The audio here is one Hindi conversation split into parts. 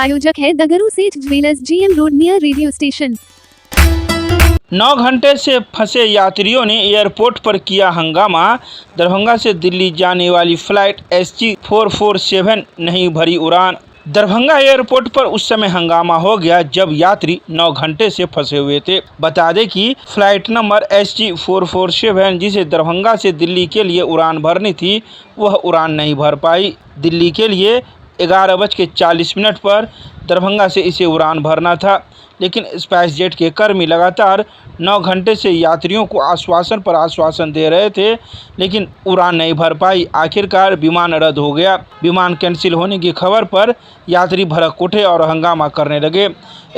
प्रायोजक है दगरू सेठ jewellers, GM road near radio station. 9 घंटे से फंसे यात्रियों ने एयरपोर्ट पर किया हंगामा। दरभंगा से दिल्ली जाने वाली फ्लाइट SG 447 नहीं भरी उड़ान। दरभंगा एयरपोर्ट पर उस समय हंगामा हो गया जब यात्री 9 घंटे से फंसे हुए थे। बता दें कि फ्लाइट नंबर SG 447 जिसे दरभंगा से दिल्ली के लिए उड़ान भरनी थी, वह उड़ान नहीं भर पाई। दिल्ली के लिए 11:40 पर दरभंगा से इसे उड़ान भरना था, लेकिन स्पाइस जेट के कर्मी लगातार 9 घंटे से यात्रियों को आश्वासन पर आश्वासन दे रहे थे, लेकिन उड़ान नहीं भर पाई। आखिरकार विमान रद्द हो गया। विमान कैंसिल होने की खबर पर यात्री भड़क उठे और हंगामा करने लगे।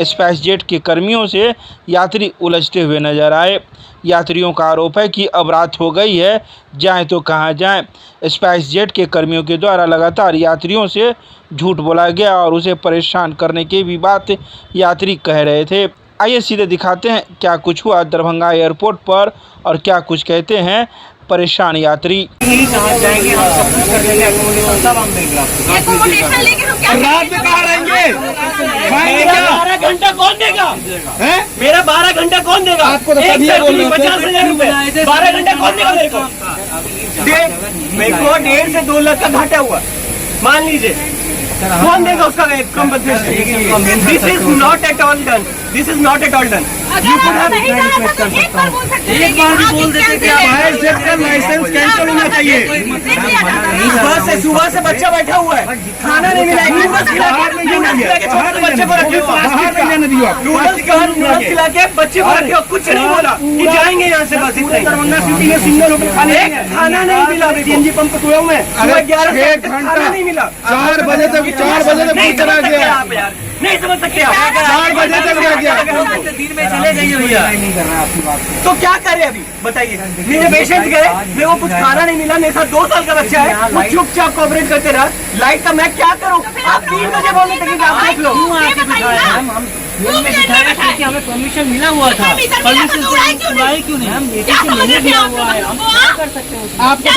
स्पाइस जेट के कर्मियों से यात्री उलझते हुए नजर आए। यात्रियों का आरोप है कि अब रात हो गई है, जाएं तो कहां जाएं। स्पाइस जेट के कर्मियों के द्वारा लगातार यात्रियों से झूठ बोला गया और उसे परेशान करने की भी बात यात्री कह रहे थे। आइए सीधे दिखाते हैं क्या कुछ हुआ दरभंगा एयरपोर्ट पर और क्या कुछ कहते हैं परेशान यात्री। जाएंगे हम सब कुछ कर देंगे, सब हम देंगे आपको। रात में कहाँ रहेंगे? 12 घंटा कौन देगा? मेरा 12 घंटा कौन देगा? आपको 50,000 रुपए 12 घंटा कौन देगा मेरे को? मेरे को 1.5 से 2 लाख का घाटा हुआ, मान लीजिए। कौन देगा उसका compensation? This is not at all done. This is not at all done. एक बार भी बोल देते कि फायर जेट का लाइसेंस कैंसिल होना चाहिए। सुबह से बच्चा बैठा हुआ है, खाना नहीं मिला। नूडल्स खिला के बच्चे को रखे हो, नूडल्स खिला के बच्चे को रखे हो, कुछ नहीं बोला कि जाएंगे यहाँ से। बस दरभंगा सिटी में सिंगल होटल खाना नहीं मिला। CNG पंप कुएं में 11 घंटा नहीं मिला। 4 बजे तक नहीं समझ सकते आप यार, नहीं समझ सकते आप। 4 बजे तक रह गया। दिन में चले जाइए भैया, नहीं कर रहा आपकी बात। तो क्या करे अभी बताइए? मेरे पेशेंट गए, मेरे को कुछ खाना नहीं मिला। मेरे साथ 2 साल का बच्चा है, वो चुपचाप कोऑपरेट करते रहा। लाइट का मैं क्या करूँ? आप 3 बजे बोलने तक आप देख लो। क्योंकि हमें परमिशन मिला हुआ था। परमिशन क्यों नहीं? हम लेने दिया हुआ है, हम क्या कर सकते हैं? आपको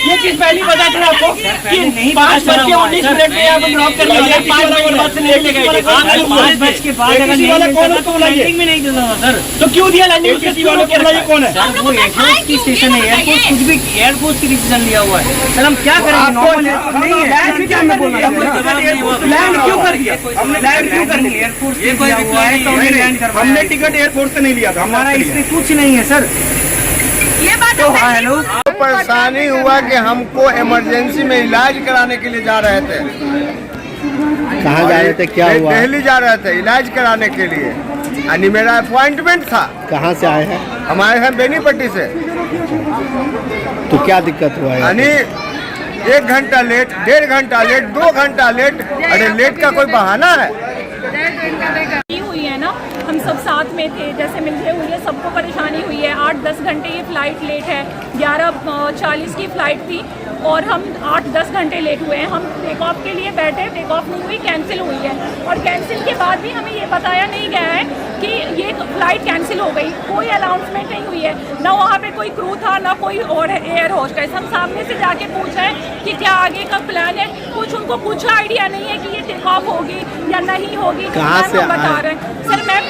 ये चीज पहले पता था आपको कि 5:19 में आप ड्रॉप कर लिया, 5 से लेट गए। 5 के बाद अगर लैंडिंग में नहीं देता सर, तो क्यों दिया लैंडिंग? किसी वालों के ये कौन है? वो एयरपोर्ट की स्टेशन है, एयरपोर्ट कुछ भी एयरपोर्ट की डिसीजन लिया हुआ है सर। हम क्या करेंगे? नॉर्मल नहीं है, लैंड क्यों कर दिया? हमने लैंड क्यों कर दिया? ये कोई हुआ है तो हमने टिकट एयरपोर्ट से नहीं लिया था। हमारा इसमें कुछ नहीं है सर। ये बात तो हेलो, परेशानी हुआ कि हमको इमरजेंसी में इलाज कराने के लिए जा रहे थे। कहाँ जा रहे थे? क्या हुआ? दिल्ली जा रहे थे इलाज कराने के लिए, यानी मेरा अपॉइंटमेंट था। कहाँ से आए हैं? हमारे यहाँ बेनीपट्टी से। तो क्या दिक्कत हुआ है? यानी 1 घंटा लेट, 1.5 घंटा लेट, 2 घंटा लेट। अरे लेट का कोई बहाना है? हुई है ना, हम सब साथ में थे, जैसे मिलते हुए है, सबको परेशानी हुई है। 8-10 घंटे ये फ्लाइट लेट है। 11:40 की फ्लाइट थी और हम 8-10 घंटे लेट हुए हैं। हम टेक ऑफ के लिए बैठे, टेक ऑफ नहीं हुई, कैंसिल हुई है। और कैंसिल के बाद भी हमें ये बताया नहीं गया है कि ये फ्लाइट कैंसिल हो गई। कोई अनाउंसमेंट नहीं हुई है, ना वहाँ पे कोई क्रू था, ना कोई और एयर होस्टेस। हम सामने से जाके पूछ रहे हैं कि क्या आगे का प्लान है। कुछ उनको कुछ आइडिया नहीं है कि ये टेक ऑफ होगी या नहीं होगी। कहाँ से हम बता रहे हैं सर, मैं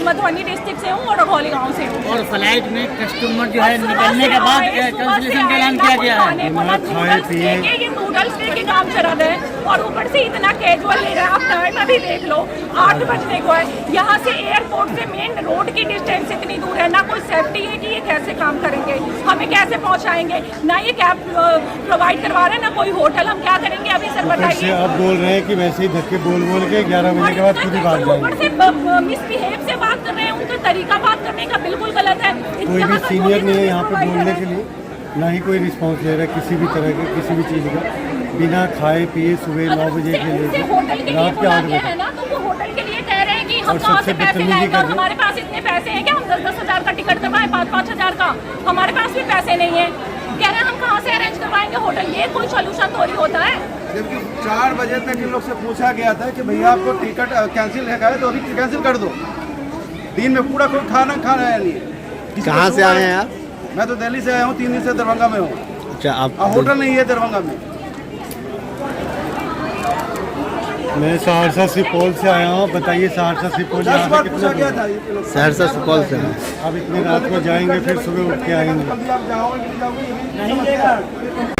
मधुबनी डिस्ट्रिक्ट से हूँ और रघौली गाँव से हूँ। और फ्लाइट में कस्टमर जो है निकलने के बाद कैंसिलेशन का ऐलान किया गया है। ये नूडल्स लेके काम चला रहे हैं और ऊपर से इतना कैजुअल ले रहा है। आप टाइम अभी देख लो, 8 बजने को है। यहाँ से एयरपोर्ट से मेन रोड की डिस्टेंस इतनी दूर है, ना कोई सेफ्टी है कि ये कैसे काम करेंगे, हमें कैसे पहुँचाएंगे। ना ये कैब प्रोवाइड करवा रहे हैं, ना कोई होटल। हम क्या करेंगे अभी सर बताइए? आप बोल रहे हैं कि वैसे ही धक्के बोल के 11 बजे के बाद खुद ही भाग जाएंगे। मिसबिहेव से बात कर रहे हैं, उनका तरीका बात करने का बिल्कुल गलत है। कोई भी सीनियर नहीं है यहाँ पे बोलने के लिए, ना ही कोई रिस्पांस ले रहा है किसी भी तरह के, किसी भी चीज़ का। बिना खाए पिए सुबह 9 बजे के लिए रात के 8 बजे है ना, तो वो होटल के लिए कह रहे हैं कि हम कहाँ से पैसे लाएंगे। हमारे पास इतने पैसे हैं क्या? हम 10-10 हज़ार का टिकट करवाएं, 5-5 हज़ार का? हमारे पास भी पैसे नहीं है। कह रहे हैं हम कहाँ से अरेंज करवाएंगे होटल? ये कोई सोल्यूशन थोड़ी होता है। जबकि 4 बजे तक इन लोग से पूछा गया था कि भैया आपको टिकट कैंसिल है तो अभी कैंसिल कर दो। दिन में पूरा कोई खाना है नहीं। कहाँ से आए हैं आप? मैं तो दिल्ली से आया हूँ, 3 दिन से दरभंगा में हूँ। अच्छा, आप होटल नहीं है दरभंगा में। मैं सहरसा सुपौल से आया हूँ। बताइए सहरसा सुपौल 10 यहाँ बार से पूछा कितना गया दूर था है? ये लोग। सहरसा सुपौल से हैं। अब इतनी रात को जाएंगे फिर सुबह उठ के आएंगे। जल्दी आप जाओगे कि नहीं जाओगे, ये भी नहीं